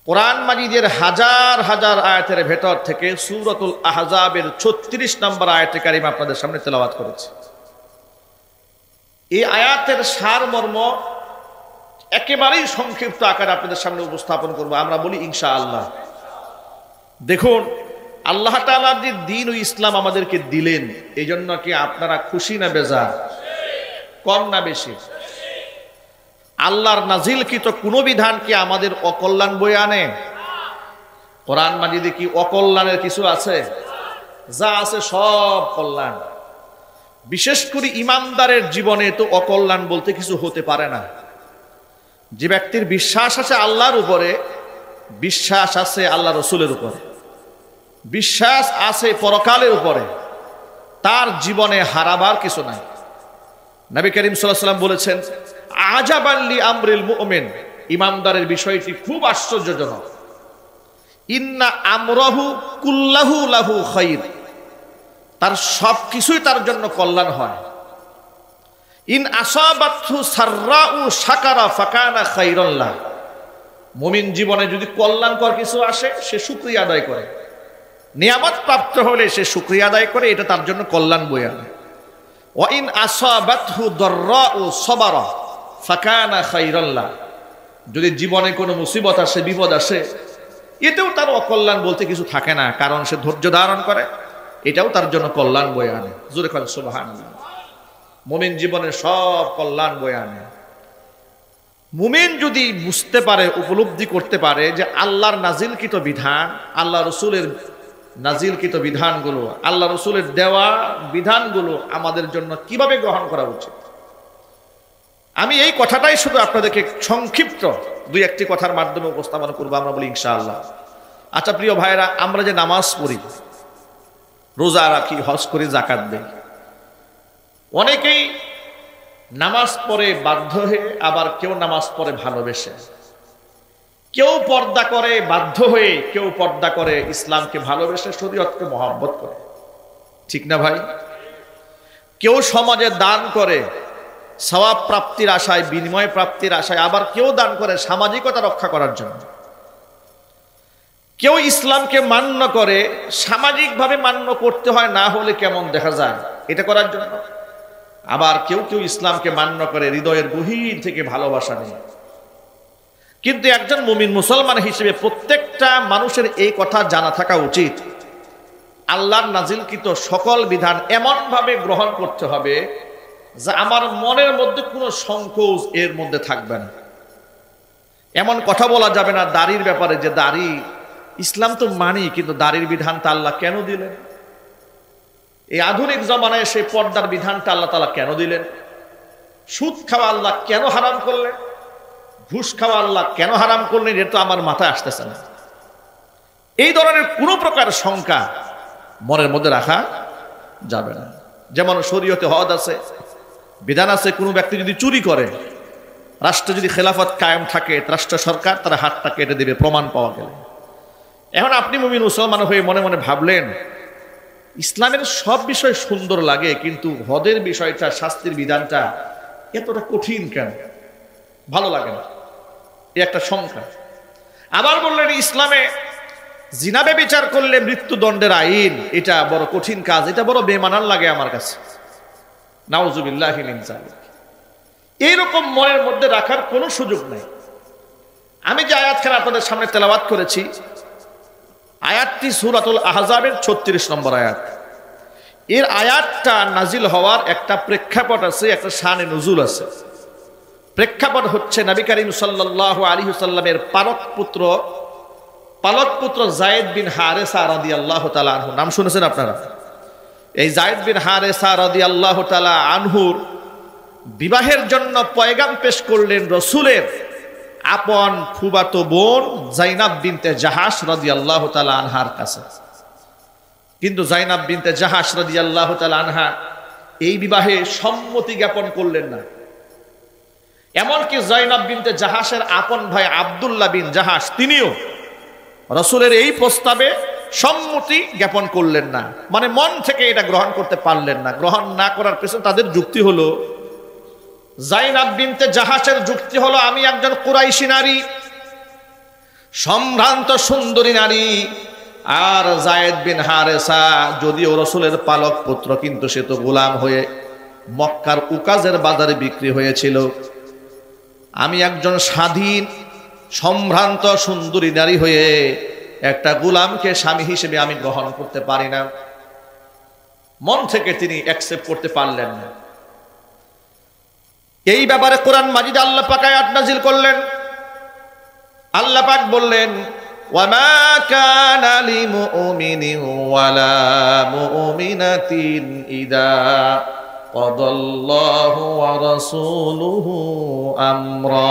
কোরআন মাজিদের হাজার হাজার আয়াতের ভেতর থেকে সূরাতুল আহজাবের ৩৬ নম্বর আয়াতে কারিমা আপনাদের সামনে তেলাওয়াত করেছি। এই আয়াতের সারমর্ম একেবারেই সংক্ষিপ্ত আকারে আপনাদের সামনে উপস্থাপন করব, আমরা বলি ইনশাআল্লাহ। দেখুন, আল্লাহ তাআলা যে দ্বীন ও ইসলাম আমাদেরকে দিলেন, এই জন্য কি আপনারা খুশি না বেজার, কম না বেশি? আল্লাহর নাজিলকৃত কোন বিধান কি আমাদের অকল্যাণ বয়ে আনে? কোরআন মাজিদে কি অকল্যাণের কিছু আছে? যা আছে সব কল্যাণ। বিশেষ করে ইমানদারের জীবনে তো অকল্যাণ বলতে কিছু হতে পারে না। যে ব্যক্তির বিশ্বাস আছে আল্লাহর উপরে, বিশ্বাস আছে আল্লাহ রসুলের উপরে, বিশ্বাস আছে পরকালের উপরে, তার জীবনে হারাবার কিছু নাই। নবী করিম সাল্লাল্লাহু আলাইহি ওয়াসাল্লাম বলেছেন, আজাবান লি আমরিল মুমিন, ইমানদারের বিষয়টি খুব আশ্চর্যজনক। ইন্না আমরাহু কুল্লাহু লাহু খাইর, তার সব কিছুই তার জন্য কল্যাণ হয়। ইন আসাবাতহু সাররাউ শাকারা ফাকানা খাইরান লাহ, মুমিন জীবনে যদি কল্যাণকর কিছু আসে সে শুকরিয়া আদায় করে, নিয়ামত প্রাপ্ত হলে সে শুকরিয়া আদায় করে, এটা তার জন্য কল্যাণ বয়ে আনে। ওয়া ইন আসাবাতহু দাররাউ সাবারা ফাকানা খাইরান লাহ, যদি জীবনে কোনো মুসিবত আসে, বিপদ আসে, এতেও তার অকল্যাণ বলতে কিছু থাকে না, কারণ সে ধৈর্য ধারণ করে, এটাও তার জন্য কল্যাণ বয়ে আনে। জোরে বলেন সুবহানাল্লাহ। মুমিন জীবনে সব কল্যাণ বয়ে আনে। মুমিন যদি বুঝতে পারে, উপলব্ধি করতে পারে যে আল্লাহর নাজিলকৃত বিধান, আল্লাহ রসুলের নাজিলকৃত বিধানগুলো, আল্লাহ রসুলের দেওয়া বিধানগুলো আমাদের জন্য কিভাবে গ্রহণ করা উচিত, আমি এই কথাটাই শুধু আপনাদেরকে সংক্ষিপ্ত দুই একটি কথার মাধ্যমে উপস্থাপন করবো, আমরা বলি ইনশাআল্লাহ। আচ্ছা প্রিয় ভাইরা, আমরা যে নামাজ পড়ি, রোজা রাখি, হজ করি, যাকাত দেই, অনেকেই নামাজ পড়ে বাধ্য হয়ে, আবার কেউ নামাজ পড়ে ভালোবেসে, কেউ পর্দা করে বাধ্য হয়ে, কেউ পর্দা করে ইসলামকে ভালোবেসে, শরীয়তকে মহব্বত করে, ঠিক না ভাই? কেউ সমাজে দান করে সওয়াব প্রাপ্তির আশায়, বিনিময় প্রাপ্তির আশায়, আবার কেউ দান করে সামাজিকতা রক্ষা করার জন্য। কেউ ইসলামকে মান্য করে সামাজিকভাবে মান্য করতে হয়, না হলে কেমন দেখা যায়, এটা করার জন্য। আবার কেউ কেউ ইসলামকে মান্য করে হৃদয়ের গভীর থেকে ভালোবাসা নেই। কিন্তু একজন মুমিন মুসলমান হিসেবে প্রত্যেকটা মানুষের এই কথা জানা থাকা উচিত, আল্লাহর নাজিলকৃত সকল বিধান এমনভাবে গ্রহণ করতে হবে যে আমার মনের মধ্যে কোনো সংকোচ এর মধ্যে থাকবে না। এমন কথা বলা যাবে না দাড়ির ব্যাপারে যে দাড়ি ইসলাম তো মানি, কিন্তু দাড়ির বিধানটা আল্লাহ কেন দিলেন? এই আধুনিক জমানায় সেই পর্দার বিধানটা আল্লাহ তাআলা কেন দিলেন? সুদ খাওয়া আল্লাহ কেন হারাম করলেন? ঘুষ খাওয়া আল্লাহ কেন হারাম করলেন? এটা তো আমার মাথায় আসতেছে না। এই ধরনের কোনো প্রকার শঙ্কা মনের মধ্যে রাখা যাবে না। যেমন শরীয়তে হদ আছে, বিধান আছে, কোনো ব্যক্তি যদি চুরি করে, রাষ্ট্রে যদি খেলাফত কায়েম থাকে, রাষ্ট্র সরকার তার হাতটা কেটে দেবে প্রমাণ পাওয়া গেলে। এখন আপনি মুমিন মুসলমান হয়ে মনে মনে ভাবলেন, ইসলামের সব বিষয় সুন্দর লাগে, কিন্তু হদের বিষয়টা, শাস্তির বিধানটা এতটা কঠিন কেন, ভালো লাগে না, এই একটা শঙ্কা। আবার বললেন ইসলামে জিনাবে বিচার করলে মৃত্যুদণ্ডের আইন, এটা বড় কঠিন কাজ, এটা বড় বেমানান লাগে আমার কাছে, নাউজুবিল্লাহি মিন যালিক। এইরকম মনের মধ্যে রাখার কোনো সুযোগ নেই। আমি যে আয়াতখানা আপনাদের সামনে তেলাওয়াত করেছি, আয়াতটি সূরাতুল আহজাবের ৩৬ নম্বর আয়াত। এর আয়াতটা নাজিল হওয়ার একটা প্রেক্ষাপট আছে, একটা শানে নুজুল আছে। প্রেক্ষাপট হচ্ছে নবী করিম সাল্লাল্লাহু আলাইহি ওয়াসাল্লামের পালক পুত্র যায়েদ বিন হারেসা রাদিয়াল্লাহু তাআলা আনহু, নাম শুনেছেন আপনারা? এই যায়েদ বিন হারেসা রাদিয়াল্লাহু তাআলা আনহুর বিবাহের জন্য পয়গাম পেশ করলেন রাসূলের আপন ফুফাতো বোন যায়নাব বিনতে জাহাশ রাদিয়াল্লাহু তাআলা আনহার কাছে। কিন্তু যায়নাব বিনতে জাহাশ রাদিয়াল্লাহু তাআলা আনহা এই বিবাহে সম্মতি জ্ঞাপন করলেন না। এমনকি যায়নাব বিনতে জাহাশের আপন ভাই আব্দুল্লাহ বিন জাহাশ, তিনিও রাসূলের এই প্রস্তাবে সম্মতি জ্ঞাপন করলেন না, মানে মন থেকে এটা গ্রহণ করতে পারলেন না। গ্রহণ না করার পেছনে তাদের যুক্তি হলো, যায়নাব বিনতে জাহাশের যুক্তি হলো, আমি একজন কুরাইশি নারী, সম্ভ্রান্ত সুন্দরী নারী। আর যায়েদ বিন হারেসা যদিও রসুলের পালক পুত্র, কিন্তু সে তো গোলাম হয়ে মক্কার উকাজের বাজারে বিক্রি হয়েছিল। আমি একজন স্বাধীন সম্ভ্রান্ত সুন্দরী নারী হয়ে একটা গোলামকে স্বামী হিসেবে আমি গ্রহণ করতে পারি না। মন থেকে তিনি অ্যাকসেপ্ট করতে পারলেন না। এই ব্যাপারে কোরআন মাজিদ আল্লাহ পাক আয়াত নাজিল করলেন। আল্লাহ পাক বললেন, ওয়ামা কানা লিমুমিনিন ওয়ালা মুমিনাতিন ইদা কাদাল্লাহু ওয়া রাসূলুহু আমরা।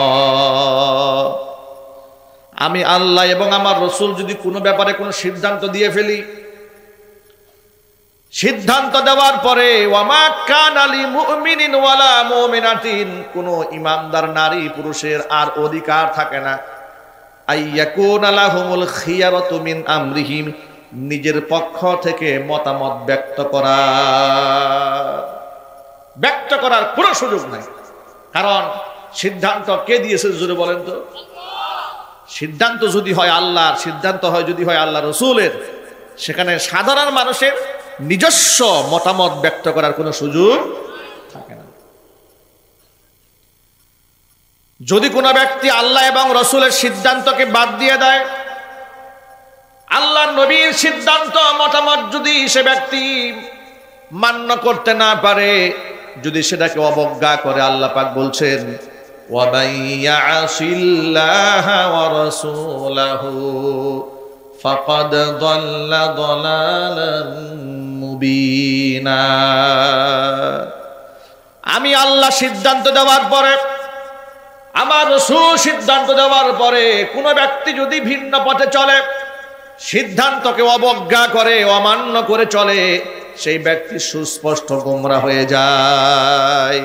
আমি আল্লাহ এবং আমার রাসূল যদি কোনো ব্যাপারে কোনো সিদ্ধান্ত দিয়ে ফেলি, সিদ্ধান্ত দেওয়ার পরে ওয়ামা কানা লিমুমিনিন ওয়ালা মুমিনাতিন, কোনো ঈমানদার নারী পুরুষের আর অধিকার থাকে না আইয়াকুনা লাহুমুল খিয়ারাতু মিন আমরিহিম, নিজের পক্ষ থেকে মতামত ব্যক্ত করার কোনো সুযোগ নাই। কারণ সিদ্ধান্ত কে দিয়েছে জোরে বলেন তো? সিদ্ধান্ত যদি হয় আল্লাহর, সিদ্ধান্ত হয় যদি হয় আল্লাহ রসুলের, সেখানে সাধারণ মানুষের নিজস্ব মতামত ব্যক্ত করার কোনো সুযোগ থাকে না। যদি কোনো ব্যক্তি আল্লাহ এবং রসুলের সিদ্ধান্তকে বাদ দিয়ে দেয়, আল্লাহর নবীর সিদ্ধান্ত মতামত যদি সে ব্যক্তি মান্য করতে না পারে, যদি সেটাকে অবজ্ঞা করে, আল্লাহ পাক বলছেন, ওয়ামান ইয়াসিল্লাহা ওয়া রাসূলাহু ফাকাদ দাল্লা দালালান মুবিনা। আমি আল্লাহ সিদ্ধান্ত দেওয়ার পরে, আমার রাসূল সিদ্ধান্ত দেওয়ার পরে কোনো ব্যক্তি যদি ভিন্ন পথে চলে, সিদ্ধান্তকে অবজ্ঞা করে, অমান্য করে চলে, সেই ব্যক্তি সুস্পষ্ট গোমরা হয়ে যায়।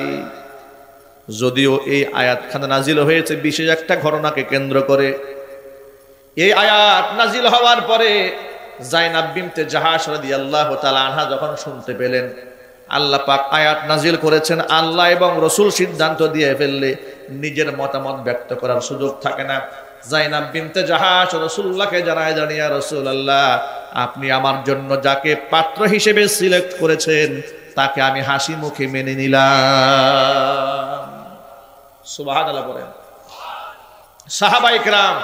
যদিও এই আয়াতখানা নাজিল হয়েছে বিশেষ একটা ঘটনাকে কেন্দ্র করে। এই আয়াত নাজিল হওয়ার পরে যায়নাব বিনতে জাহাশ রাদিয়াল্লাহু তাআলা আনহা যখন শুনতে পেলেন আল্লাহ পাক আয়াত নাজিল করেছেন, আল্লাহ এবং রসুল সিদ্ধান্ত দিয়ে ফেললে নিজের মতামত ব্যক্ত করার সুযোগ থাকে না। যায়নাব বিনতে জাহাশ রাসূলুল্লাহকে জানায়, ইয়া রাসূলুল্লাহ, আপনি আমার জন্য যাকে পাত্র হিসেবে সিলেক্ট করেছেন তাকে আমি হাসি মুখে মেনে নিলাম। সুবহানাল্লাহ বলেন। সাহাবায়ে কেরাম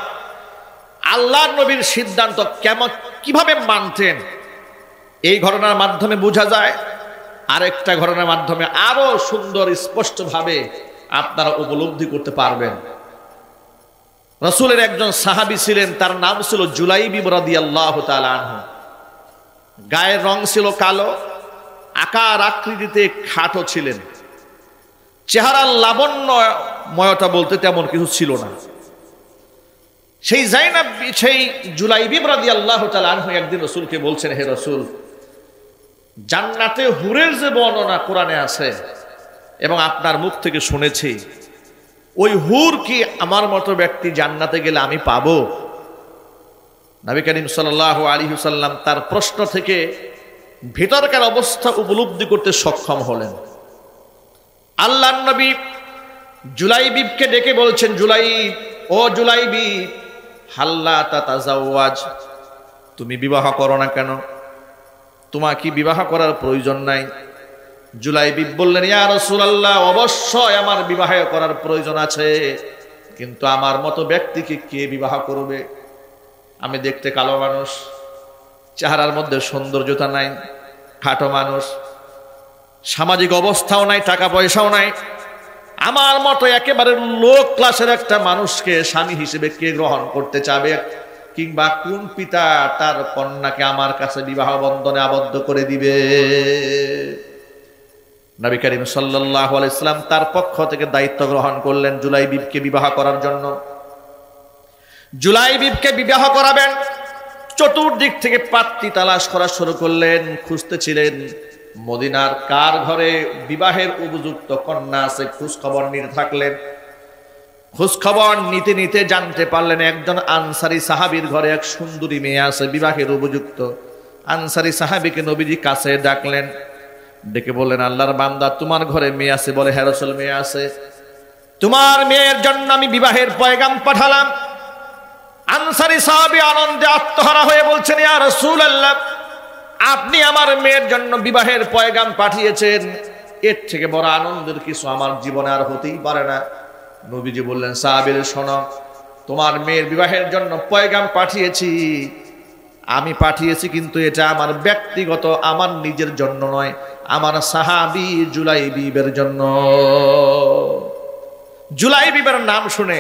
আল্লাহর নবীর সিদ্ধান্ত কিভাবে মানতেন, এই ঘটনার মাধ্যমে বোঝা যায়। আরেকটা ঘটনার মাধ্যমে আরো সুন্দর স্পষ্টভাবে আপনারা উপলব্ধি করতে পারবেন। রাসূলের একজন সাহাবী ছিলেন, তার নাম ছিল জুলাইবিব রাদিয়াল্লাহু তাআলা আনহু। গায়ের রং ছিল কালো, আকার আকৃতিতে খাটো ছিলেন, চেহারার লাবণ্যময়তা বলতে তেমন কিছু ছিল না। সেই জুলাইবিব রাদিয়াল্লাহু তাআলা আনহু একদিন রাসূলকে বলছেন, হে রাসূল, জান্নাতে হুরের যে বর্ণনা কোরআনে আছে এবং আপনার মুখ থেকে শুনেছি, ওই হুর কি আমার মতো ব্যক্তি জান্নাতে গেলে আমি পাবো? নবী করিম সাল্লাল্লাহু আলাইহি ওয়াসাল্লাম তার প্রশ্ন থেকে ভিতরকার অবস্থা উপলব্ধি করতে সক্ষম হলেন। আল্লাহর নবী জুলাইবিবকে ডেকে বলছেন, জুলাইব, ও জুলাইবিব, হাল্লা তাতাজাওয়াজ, তুমি বিবাহ করো না কেন? তোমার কি বিবাহ করার প্রয়োজন নাই? জুলাইবিব বললেন, ইয়া রাসূলুল্লাহ, অবশ্যই আমার বিবাহ করার প্রয়োজন আছে, কিন্তু আমার মতো ব্যক্তিকে কে বিবাহ করবে? আমি দেখতে কালো মানুষ, চেহারার মধ্যে সৌন্দর্যতা নাই, খাটো মানুষ, সামাজিক অবস্থাও নাই, টাকা পয়সাও নাই। আমার মতো একেবারে লো ক্লাসের একটা মানুষকে স্বামী হিসেবে কে গ্রহণ করতে চাবে? কিংবা কোন পিতা তার কন্যাকে আমার কাছে বিবাহ বন্ধনে আবদ্ধ করে দিবে? নবী করিম সাল্লাল্লাহু আলাইহি ওয়াসাল্লাম তার পক্ষ থেকে দায়িত্ব গ্রহণ করলেন জুলাইবিবকে বিবাহ করার জন্য। জুলাইবিবকে বিবাহ করাবেন, চতুর্দিক থেকে পাত্রী তালাশ করা শুরু করলেন, খুঁজতেছিলেন মদিনার কার ঘরে বিবাহের উপযুক্ত কন্যা আছে, খোঁজ খবর নিতে থাকলেন। খোঁজ খবর নিতে নিতে জানতে পারলেন একজন আনসারী সাহাবীর ঘরে এক সুন্দরী মেয়ে আছে, বিবাহের উপযুক্ত। আনসারী সাহাবীকে নবীজি কাছে ডাকলেন, ডেকে বললেন, আল্লাহর বান্দা, তোমার ঘরে মেয়ে আছে? বলে, হ্যাঁ রাসূল, মেয়ে আছে। তোমার মেয়ের জন্য আমি বিবাহের পয়গাম পাঠালাম। আনসারী সাহাবী আনন্দে আত্মহারা হয়ে বলছেন, ইয়া রাসূলুল্লাহ, আপনি আমার মেয়ের জন্য বিবাহের পয়গাম পাঠিয়েছেন, এর থেকে বড় আনন্দের কিছু আমার জীবনে আর হতেই পারে না। নবীজি বললেন, সাহাবীর শোনো, তোমার মেয়ের বিবাহের জন্য পয়গাম পাঠিয়েছি, আমি পাঠিয়েছি কিন্তু এটা আমার ব্যক্তিগত, আমার নিজের জন্য নয়, আমার সাহাবী জুলাইবিবের জন্য। জুলাইবিবের নাম শুনে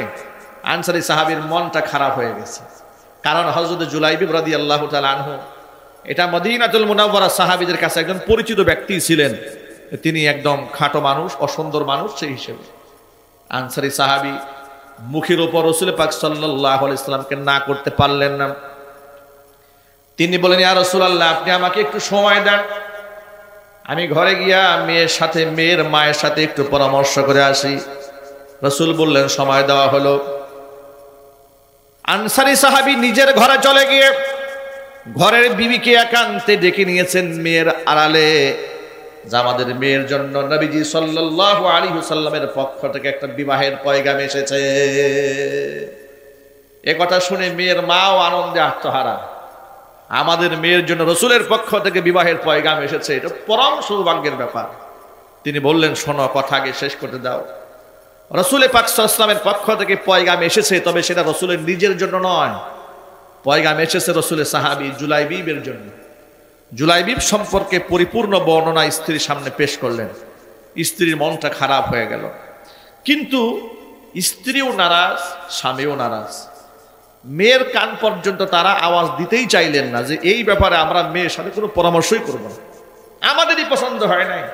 আনসারী সাহাবীর মনটা খারাপ হয়ে গেছে। কারণ হযরত জুলাইবিব রাদিয়াল্লাহু তাআলা আনহু এটা মদিনাতুল মুনাওয়ারা সাহাবীদের কাছে একজন পরিচিত ব্যক্তি ছিলেন। তিনি একদম খাটো মানুষ, অসুন্দর মানুষ, সেই হিসেবে আনসারী সাহাবী মুখের উপর রাসূল পাক সাল্লাল্লাহু আলাইহি সাল্লামকে না করতে পারলেন না। তিনি বলেন, ইয়া রাসূলুল্লাহ, আপনি আমাকে একটু সময় দেন, আমি ঘরে গিয়া মেয়ের সাথে, মেয়ের মায়ের সাথে একটু পরামর্শ করে আসি। রাসূল বললেন, সময় দেওয়া হলো। আনসারী সাহাবী নিজের ঘরে চলে গিয়ে ঘরের বিবিকে একান্তে ডেকে নিয়েছেন মেয়ের আড়ালে, যে আমাদের মেয়ের জন্য নবীজি সাল্লাল্লাহু আলাইহি ওয়াসাল্লামের পক্ষ থেকে একটা বিবাহের পয়গাম এসেছে। এ কথা শুনে মেয়ের মাও আনন্দে আত্মহারা, আমাদের মেয়ের জন্য রাসূলের পক্ষ থেকে বিবাহের পয়গাম এসেছে, এটা পরম সৌভাগ্যের ব্যাপার। তিনি বললেন, শোনো, কথা আগে শেষ করতে দাও। রাসূল পাক সাল্লাল্লাহু আলাইহি ওয়াসাল্লামের পক্ষ থেকে পয়গাম এসেছে, তবে সেটা রাসূলের নিজের জন্য নয়, পয়গাম এসেছে রাসূলের সাহাবী জুলাইবিবের জন্য। জুলাইবিব সম্পর্কে পরিপূর্ণ বর্ণনা স্ত্রীর সামনে পেশ করলেন। স্ত্রীর মনটা খারাপ হয়ে গেল, কিন্তু স্ত্রীও নারাজ, স্বামীও নারাজ। মেয়ের কান পর্যন্ত তারা আওয়াজ দিতেই চাইলেন না যে এই ব্যাপারে আমরা মেয়ের সাথে কোনো পরামর্শই করব না, আমাদেরই পছন্দ হয় নাই,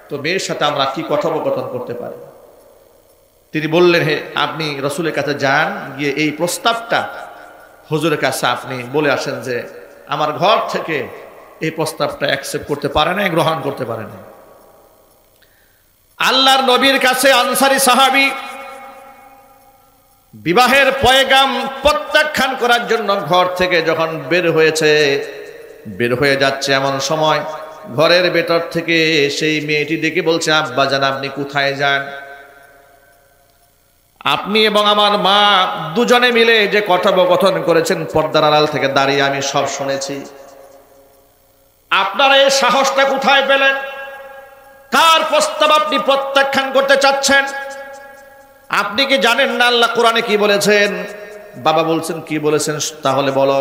তো মেয়ের সাথে আমরা কি কথোপকথন করতে পারি। তিনি বললেন, হে, আপনি রাসূলের কাছে যান, গিয়ে এই প্রস্তাবটা হুজুরের কাছে আপনি বলে আসেন যে আমার ঘর থেকে এই প্রস্তাবটা অ্যাকসেপ্ট করতে পারে না, গ্রহণ করতে পারে না। আল্লাহর নবীর কাছে আনসারী সাহাবী বিবাহের পয়গাম প্রত্যাখ্যান করার জন্য ঘর থেকে যখন বের হয়ে যাচ্ছে, এমন সময় ঘরের ভেতর থেকে সেই মেয়েটি ডেকে বলছে, আব্বাজান, আপনি কোথায় যান? আপনি এবং আমার মা দুজনে মিলে যে কথোপকথন করেছেন পর্দার আড়াল থেকে দাঁড়িয়ে আমি সব শুনেছি। আপনারা এই সাহসটা কোথায় পেলেন? কার প্রস্তাব আপনি প্রত্যাখ্যান করতে চাচ্ছেন? আপনি কি জানেন না আল্লাহ কোরআনে কি বলেছেন? বাবা বলছেন, কি বলেছেন? তাহলে বলো।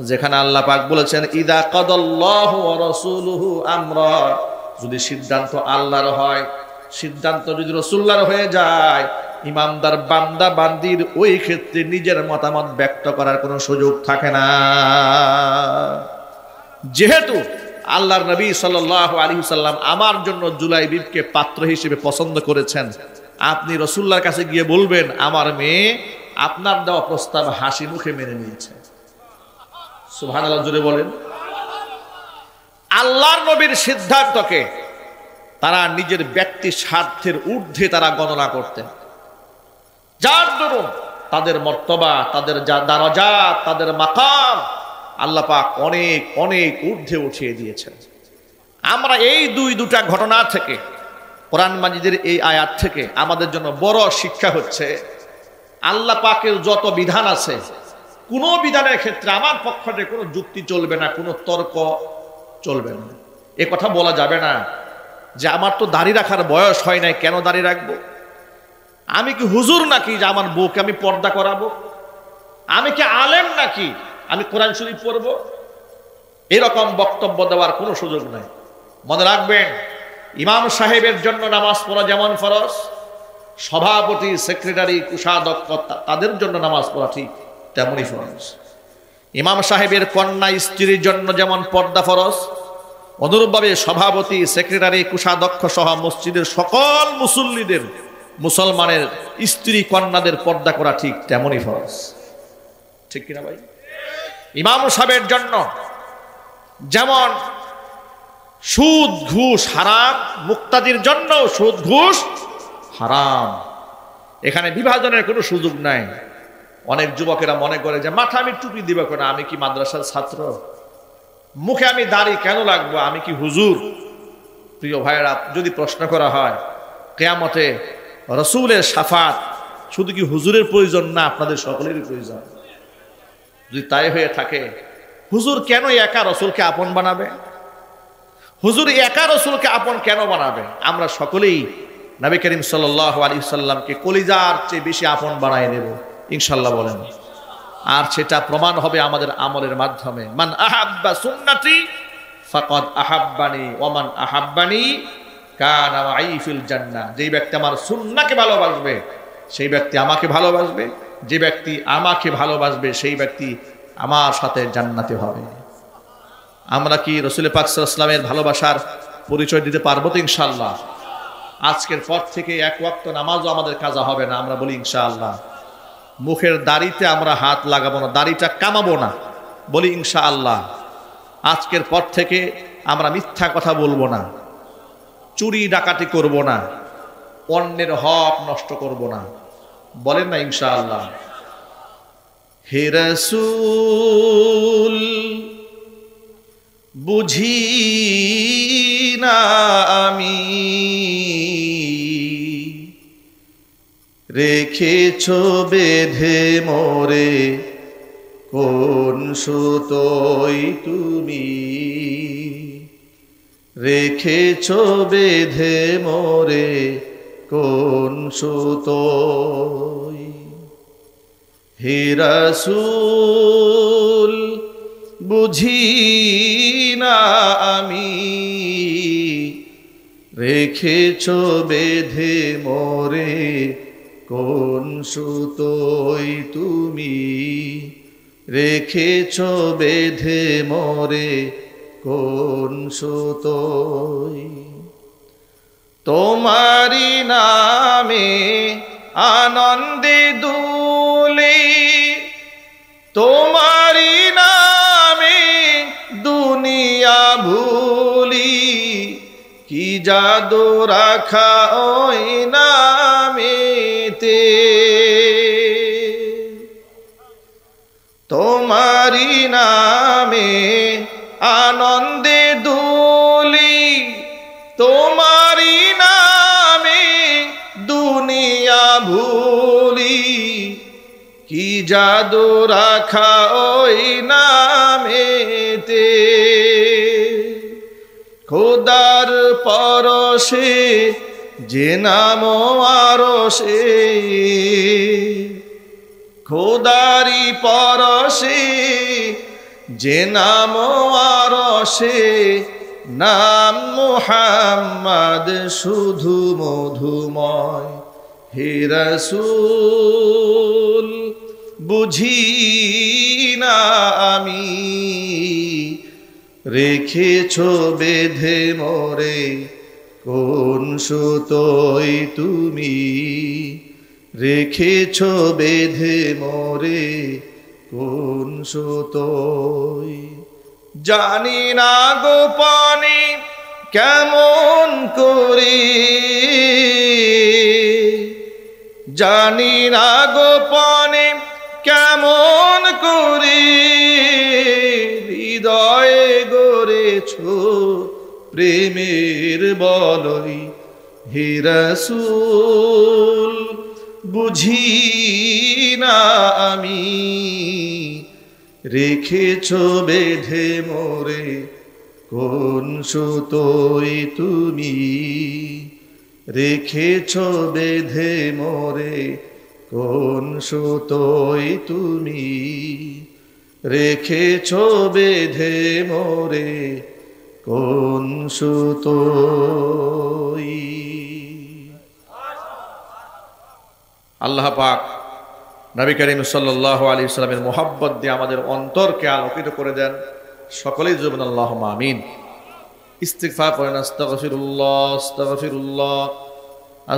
যেখানে আল্লাহ পাক বলেছেন, ইদা কাদাল্লাহু ওয়া রাসূলুহু আমরা, যদি সিদ্ধান্ত আল্লাহর হয়, সিদ্ধান্ত যদি রাসূলুল্লাহর হয়ে যায়, ইমানদার বান্দা বান্দির ওই ক্ষেত্রে নিজের মতামত ব্যক্ত করার কোনো সুযোগ থাকে না। যেহেতু আল্লাহর নবী সাল্লাল্লাহু আলাইহি ওয়াসাল্লাম আমার জন্য জুলাইবিবকে পাত্র হিসেবে পছন্দ করেছেন, আপনি রাসূলুল্লাহর কাছে গিয়ে বলবেন, আমার মেয়ে আপনার দেওয়া প্রস্তাব হাসি মুখে মেনে নিয়েছে। সুবহানাল্লাহ, জোরে বলেন। আল্লাহর নবীর সিদ্ধান্তকে তারা নিজের ব্যক্তি স্বার্থের ঊর্ধ্বে তারা গণনা করতেন, যার দরুন তাদের মর্তবা, তাদের দারাজাত, তাদের মাকাম আল্লাহ পাক অনেক অনেক ঊর্ধ্বে উঠিয়ে দিয়েছেন। আমরা এই দুটা ঘটনা থেকে, কোরআন মাজিদের এই আয়াত থেকে আমাদের জন্য বড় শিক্ষা হচ্ছে, আল্লাহ পাকের যত বিধান আছে, কোনো বিধানের ক্ষেত্রে আমার পক্ষ থেকে কোনো যুক্তি চলবে না, কোনো তর্ক চলবে না। এ কথা বলা যাবে না যে আমার তো দাড়ি রাখার বয়স হয় নাই, কেন দাড়ি রাখবো? আমি কি হুজুর নাকি যে আমার বউকে আমি পর্দা করাবো? আমি কি আলেম নাকি আমি কোরআন শরীফ পড়বো? এরকম বক্তব্য দেওয়ার কোনো সুযোগ নাই। মনে রাখবেন, ইমাম সাহেবের জন্য নামাজ পড়া যেমন ফরজ, সভাপতি, সেক্রেটারি, কোষাধ্যক্ষ তাদের জন্য নামাজ পড়া ঠিক তেমনই ফরজ। ইমাম সাহেবের কন্যা স্ত্রীর জন্য যেমন পর্দা ফরজ, অনুরূপভাবে সভাপতি, সেক্রেটারি, কোষাধ্যক্ষ সহ মসজিদের সকল মুসল্লিদের, মুসলমানের স্ত্রী কন্যাদের পর্দা করা ঠিক তেমনই ফরজ। ঠিক কিনা ভাই? ইমাম সাহেবের জন্য যেমন সুদ ঘুষ হারাম, মুক্তাদির জন্য সুদ ঘুষ হারাম। এখানে বিভাজনের কোনো সুযোগ নাই। অনেক যুবকেরা মনে করে যে মাথা আমি টুপি দিব কেন, আমি কি মাদ্রাসার ছাত্র? মুখে আমি দাড়ি কেন লাগবো, আমি কি হুজুর? প্রিয় ভাইয়েরা, যদি প্রশ্ন করা হয় কিয়ামতে রাসূলের শাফাত শুধু কি হুজুরের প্রয়োজন না আপনাদের সকলেরই প্রয়োজন? যদি তাই হয়ে থাকে, হুজুর কেন একা রসুলকে আপন বানাবে? হুজুর একা রসুলকে আপন কেন বানাবে? আমরা সকলেই নবী করিম সাল্লাল্লাহু আলাইহি সাল্লামকে কলিজার চেয়ে বেশি আপন বানায় নেব ইনশাআল্লাহ বলেন। আর সেটা প্রমাণ হবে আমাদের আমলের মাধ্যমে। মান আহাব্বা সুন্নতি ফাকাদ আহাব্বানি ওয়া মান আহাব্বানি কানা মাই ফিল জান্নাহ। যেই ব্যক্তি আমার সুন্নাহকে ভালোবাসবে সেই ব্যক্তি আমাকে ভালোবাসবে, যে ব্যক্তি আমাকে ভালোবাসবে সেই ব্যক্তি আমার সাথে জান্নাতে হবে। আমরা কি রাসূল পাক সাল্লাল্লাহু আলাইহি ওয়াসাল্লামের ভালোবাসার পরিচয় দিতে পারবো তো ইনশাআল্লাহ? আজকের পর থেকে এক ওয়াক্ত নামাজও আমাদের কাজা হবে না, আমরা বলি ইনশাআল্লাহ। মুখের দাড়িতে আমরা হাত লাগাবো না, দাড়িটা কামাবো না, বলি ইনশাআল্লাহ। আজকের পর থেকে আমরা মিথ্যা কথা বলবো না, চুরি ডাকাতি করব না, অন্যের হক নষ্ট করব না, বলেন না ইনশাআল্লাহ। হে রাসূল বুঝি না আমি রেখেছ বেঁধে মোরে কোন সুতোয় তুমি, রেখেছ বেঁধে মোরে কোন সুতোয়। হে রাসূল বুঝি না আমি রেখেছ বেঁধে মোরে কোন সুতোয় তুমি, রেখেছ বেঁধে মোরে কোন সুতোয়। তোমারি নামে আনন্দে দুলি, তোমারি নামে দুনিয়া ভুলি, কি জাদু রাখা ওই নামেতে। তোমারি নামে আনন্দে দুলি, তোমারি নামে দুনিয়া ভুলি, কি জাদু রাখা ওই নামেতে। খোদার পরশে যে নাম আরশে, খোদারি পরশে যে নাম আরশে, নাম মুহাম্মদ শুধু মধুময়। হে রাসূল বুঝি না আমি রেখেছ বেঁধে মোরে কোন সুতোয় তুমি, রেখেছ বেঁধে মোরে কোন সুতোয়। জানি না গোপনে কেমন করে, জানি না গোপনে কেমন করে হৃদয়ে গড়েছ প্রেমের বলয়। হে রাসূল বুঝি না আমি রেখেছ বেঁধে মোরে কোন সুতোয় তুমি, রেখেছ বেঁধে মোরে কোন সুতোয় তুমি, রেখেছ বেঁধে মোরে কোন সুতোয়। আল্লাহ পাক নবী করিম সাল্লাল্লাহু আলাইহি ওয়াসাল্লামের মোহাব্বত দিয়ে আমাদের অন্তরকে আলোকিত করে দেন। সকলেই জুবন আল্লাহুম্মা আমিন। ইস্তিগফার করেন। আস্তাগফিরুল্লাহ আস্তাগফিরুল্লাহ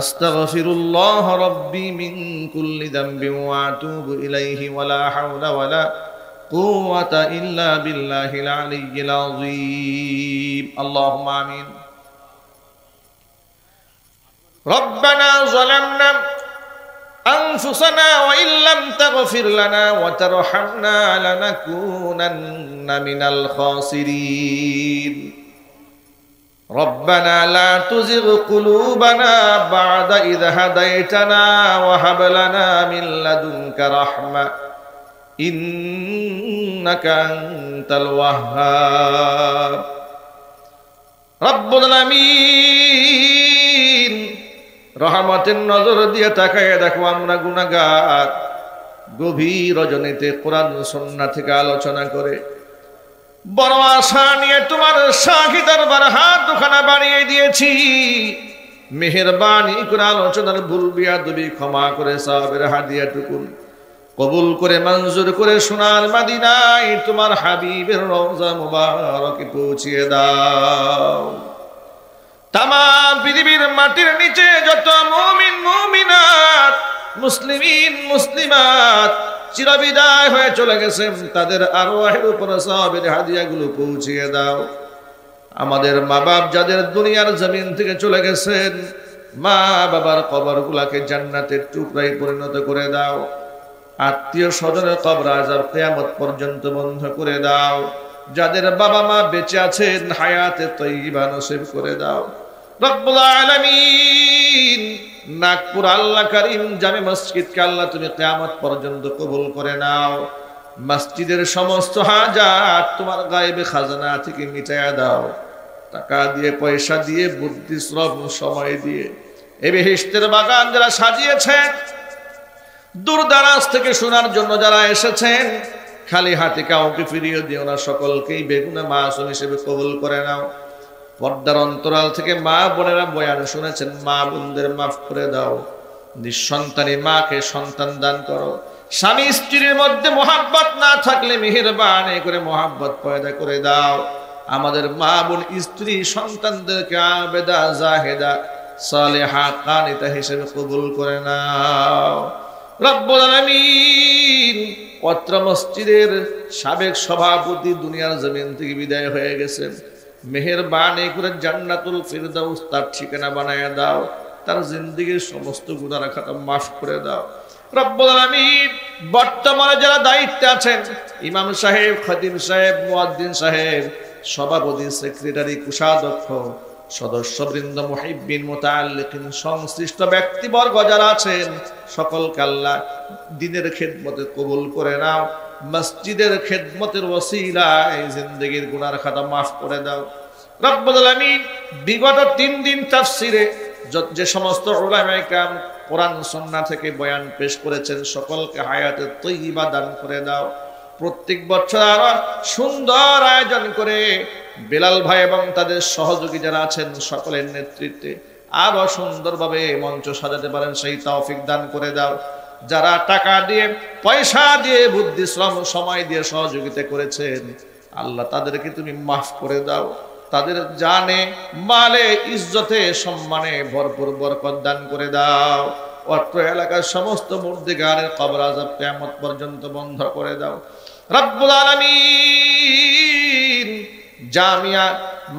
আস্তাগফিরুল্লাহ রাব্বি মিন কুল্লি যামবিন ওয়া আতুবু ইলাইহি ওয়া লা হাওলা ওয়া লা কুওয়াতা ইল্লা বিল্লাহিল আলিয়্যিল আযীম। আল্লাহুম্মা আমিন। রব্বানা যালামনা أنفسنا وإن لم تغفر لنا وترحمنا لنكونن من الخاسرين. ربنا لا تزغ قلوبنا بعد إذ هديتنا وهب لنا من لدنك رحمة ইন্নাকা আনতাল ওয়াহ্হাব। রব্বুল আলামিন রহমতের নজর দিয়ে তাকায় দেখো আমরা গুনাহগার। গভীর রজনীতে কোরআন সুন্নাহ থেকে আলোচনা করে বড় আশা নিয়ে তোমার শাহী দরবার হাত দুখানা বাড়িয়ে দিয়েছি। মেহেরবানি করে আলোচনার ভুল বিয়াদবি ক্ষমা করে সাহাবের হাদিয়াটুকু কবুল করে মঞ্জুর করে সোনার মদিনায় তোমার হাবিবের রওজা মুবারকে পৌঁছিয়ে দাও। তামাম পৃথিবীর মাটির নিচে যত মুমিন মুমিনাত, মুসলিমিন মুসলিমাত চিরবিদায় হয়ে চলে গেছেন, তাদের আরওয়াহের উপর সাহাবের হাদিয়াগুলো পৌঁছিয়ে দাও। আমাদের মা বাপ যাদের দুনিয়ার জমিন থেকে চলে গেছেন, মা বাবার কবরগুলোকে জান্নাতের টুকরায় পরিণত করে দাও। আত্মীয় স্বজনের কবর আযাব কিয়ামত পর্যন্ত বন্ধ করে দাও। যাদের বাবা মা বেঁচে আছেন হায়াতে তয়্যিবা নসিব করে দাও। রব্বুল আলামিন নাগপুর আল্লাহ কারীম জামে মসজিদকে আল্লাহ তুমি কিয়ামত পর্যন্ত কবুল করে নাও। মসজিদের সমস্ত হাজাত তোমার গায়েবে খাজানা থেকে মিটাইয়া দাও। টাকা দিয়ে পয়সা দিয়ে বুদ্ধি শ্রম সময় দিয়ে এই বেহেশতের বাগান যারা সাজিয়েছেন, দূর দারাজ থেকে শোনার জন্য যারা এসেছেন, খালি হাতে কাউকে ফিরিয়ে দিও না, সকলকেই বেগুনা মাসুম হিসেবে কবুল করে নাও। পর্দার অন্তরাল থেকে মা বোনেরা বয়ান শুনেছেন, মা বোনদের মাফ করে দাও। নিঃসন্তানী মাকে সন্তান দান করো। স্বামী স্ত্রীর মধ্যে মোহাব্বত না থাকলে মেহেরবানি করে মোহাব্বত পয়দা করে দাও। আমাদের মা বোন স্ত্রী সন্তানদেরকে আবেদা জাহেদা সালেহা কানিতা হিসেবে কবুল করে নাও। রব্বুল আলামিন অত্র মসজিদের সাবেক সভাপতি দুনিয়ার জমিন থেকে বিদায় হয়ে গেছেন, মেহেরবানি করে জান্নাতুল ফিরদাউস তার ঠিকানা বানায় দাও। তার জিন্দেগীর সমস্ত গুনাহ খাতা মাফ করে দাও। রব্বুল আলামিন বর্তমানে যারা দায়িত্বে আছেন, ইমাম সাহেব, খতিব সাহেব, মুয়াজ্জিন সাহেব, সভাপতি, সেক্রেটারি, কোষাধ্যক্ষ, সদস্যবৃন্দ, মুহিব্বিন, মুতাআল্লিকিন, সংশ্লিষ্ট ব্যক্তিবর্গ যারা আছেন, সকলকে আল্লাহ দ্বীনের খেদমতে কবুল করে নাও। মসজিদের খেদমতের ওসিলায় জিন্দেগীর গুনার খাতা মাফ করে দাও। রব্বুল আলামিন বিগত 3 দিন তাফসিরে যে সমস্ত উলামায়ে কেরাম কোরআন সুন্নাহ থেকে বয়ান পেশ করেছেন, সকলকে হায়াতে তয়্যিবা দান করে দাও। প্রত্যেক বছর আরো সুন্দর আয়োজন করে বেলাল ভাই এবং তাদের সহযোগী যারা আছেন সকলের নেতৃত্বে আরো সুন্দরভাবে মঞ্চ সাজাতে পারেন সেই তৌফিক দান করে দাও। যারা টাকা দিয়ে, পয়সা দিয়ে, বুদ্ধি শ্রম সময় দিয়ে সহযোগিতা করেছেন, আল্লাহ তাদেরকে তুমি মাফ করে দাও। তাদের জানে, মালে, ইজ্জতে, সম্মানে ভরপুর বরকত দান করে দাও। অত্র এলাকার সমস্ত মুর্দিগানের কবর আযাব কিয়ামত পর্যন্ত বন্ধ করে দাও। রব্বুল আলামিন জামিয়া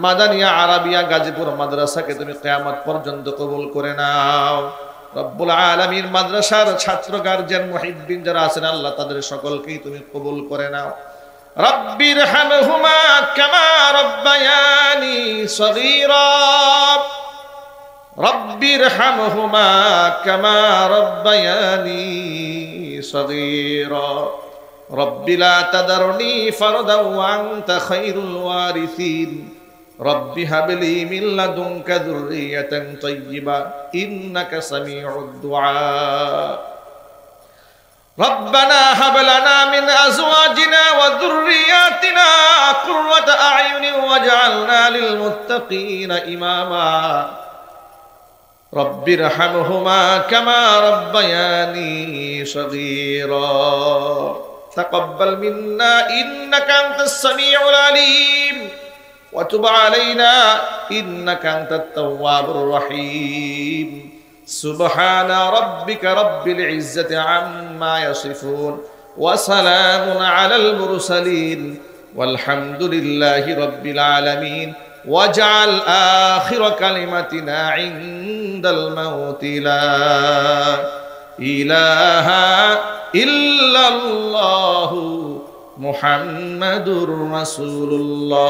মাদানিয়া আরাবিয়া গাজীপুর মাদ্রাসাকে তুমি কিয়ামত পর্যন্ত কবুল করে নাও। রব্বুল আলামিন মাদ্রাসার ছাত্র, গার্জিয়ান, মুহিব্বিন যারা আছেন, আল্লাহ তাদের সকলকেই তুমি কবুল করে নাও। রব্বির হামহুমা কামা রব্বায়ানি সগীরা, রব্বির হামহুমা কামা রব্বায়ানি সগীরা, রব্বি লা তাদারনি ফারদান ওয়া আনতা খায়রুল ওয়ারিসিন, রব্বি হাবলি মিন লাদুনকা যুররিয়াতান তাইয়্যিবা ইন্নাকা সামিউদ দুআ। রব্বানা হাব লানা মিন আজওয়াজিনা ওয়া যুররিয়াতিনা কুররাতা আ'য়ুনিন ওয়াজআলনা লিল মুত্তাকিনা ইমামা। রব্বির হামহুমা কামা রব্বায়ানি সগীরা। তাকাব্বাল মিন্না ইন্নাকা আনতাস সামিউল আলীম ওয়া তুব আলাইনা ইন্নাকা আনতাত তাওয়াবুর রহিম। সুবহানা রাব্বিকা রাব্বিল ইজ্জাতি আম্মা ইয়াসিফুন ওয়া সালামুন আলাল মুরসালিন ওয়ালহামদুলিল্লাহি রাব্বিল আলামিন। ওয়াজআল আখির কালিমাতিনা ইনদাল মাউতি লা ইলাহা ইল্লাল্লাহু মুহাম্মাদুর রাসূলুল্লাহ।